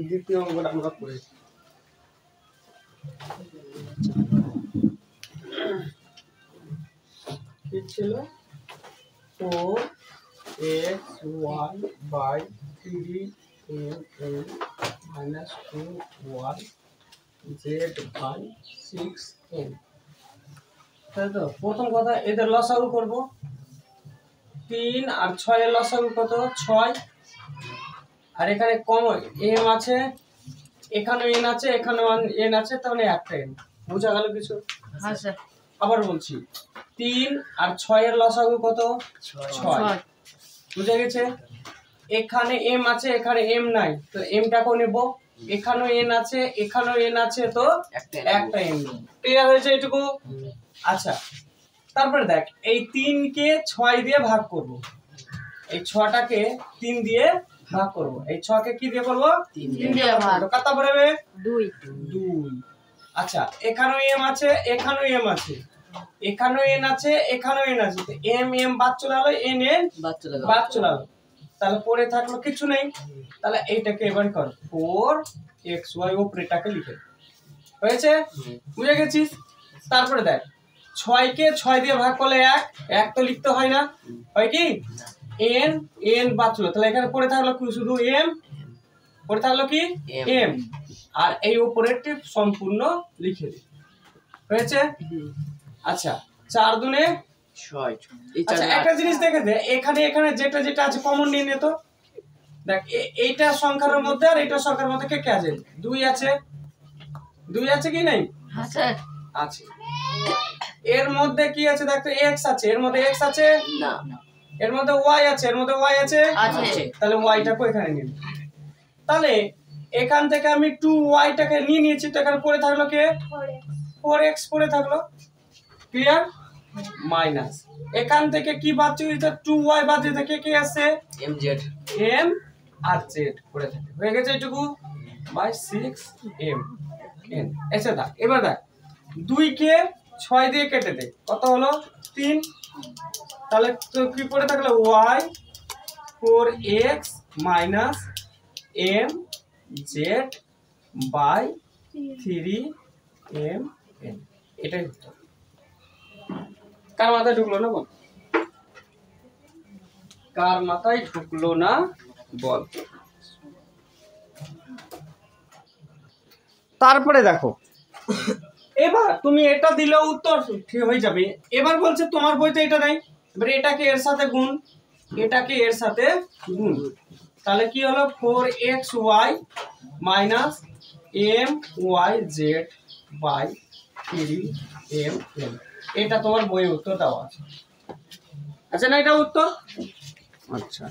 দ্বিতীয় অঙ্কটা আমরা করেছি। কি ছিল? 4xy/3m minus 2y/6m। তাই তো প্রথম কথা এদের লসাগু করব। 3 আর 6 এর লসাগু কত? 6। আর এখানে কমন m আছে, এখানে n আছে, এখানে n আছে, তাহলে একটা n। বুঝা গেল কিছু? হ্যাঁ স্যার। আবার বলছি 3 আর 6 এর লসাগু কত? 6। বুঝা গেছে? এখানে m আছে, এখানে m নাই, তো m টাকেও নেব। এখানেও n আছে, এখানেও n আছে, তো একটা n। ক্লিয়ার হয়েছে এইটুকু? আচ্ছা, তারপরে দেখ এই 3 কে 6 দিয়ে ভাগ করব। এই 6টাকে 3 দিয়ে ভাগ করব। এই 6 কে কি দিয়ে করব? 3 দিয়ে ভাগ। কত পড়বে? 2। আচ্ছা, এখানেও m আছে, এখানেও m আছে, এখানেও n আছে, এখানেও n আছে, তো m বাদ চলে গেল, n বাদ চলে গেল, তাহলে পড়ে থাকলো কিছু নেই। তাহলে এইটাকে এবার কর 4xy উপরেটাকে লিখে। হয়েছে? বুঝে গেছিস? তারপরে দেখ 6 কে 6 দিয়ে ভাগ করলে 1 তো লিখতে হয় না, হয় কি? n বাদ চলে, তাহলে এখানে পড়ে থাকলো কি? শুধু m পড়ে থাকলো কি? m। আর এই উপরেরটি সম্পূর্ণ লিখে দিই। হয়েছে? আচ্ছা, 4 দুনে 6। আচ্ছা, একটা জিনিস দেখে দে, এখানে এখানে যেটা যেটা আছে কমন নিয়ে নে তো। দেখ এইটা সংখ্যার মধ্যে আর এইটা সংখ্যার মধ্যে কে কে আছে? 2 আছে। 2 আছে কি নাই? হ্যাঁ স্যার আছে। এর মধ্যে কি আছে? দেখ তো x আছে, এর মধ্যে x আছে না, এর মধ্যে y আছে, এর মধ্যে y আছে আছে, তাহলে y টাকে এখানে নিয়ে। তাহলে এখান থেকে আমি 2y টাকে নিয়ে নিয়েছি, তো এখানে পড়ে থাকলো কে? 4x পড়ে থাকলো। ক্লিয়ার? মাইনাস এখান থেকে কি বাদ চলে? 2y বাদ দিতে কে কে আছে? m আর z পড়ে থাকে। হয়ে গেছে এইটুকু বাই 6m n। আচ্ছা দেখ এবার দেখ 2 কে 6 দিয়ে কেটে দে, কত হলো? 3। তাহলে তো কি পড়ে থাকলো? y 4x minus m z by 3m n। এটাই উত্তর। কার মাথায় ঢুকলো না বল? কার মাথায় ঢুকলো না বল? তারপরে দেখো এবার তুমি এটা দিলেও উত্তর ঠিক হয়ে যাবে। এবার বলছে তোমার বইতে এটা নাই, এবার এটাকে এর সাথে গুণ, এটাকে এর সাথে গুণ, তাহলে কি হলো? 4xy minus myz by 3m n। এটা তোমার বইয়ে উত্তর দেওয়া আছে। আচ্ছা না, এটা উত্তর? আচ্ছা।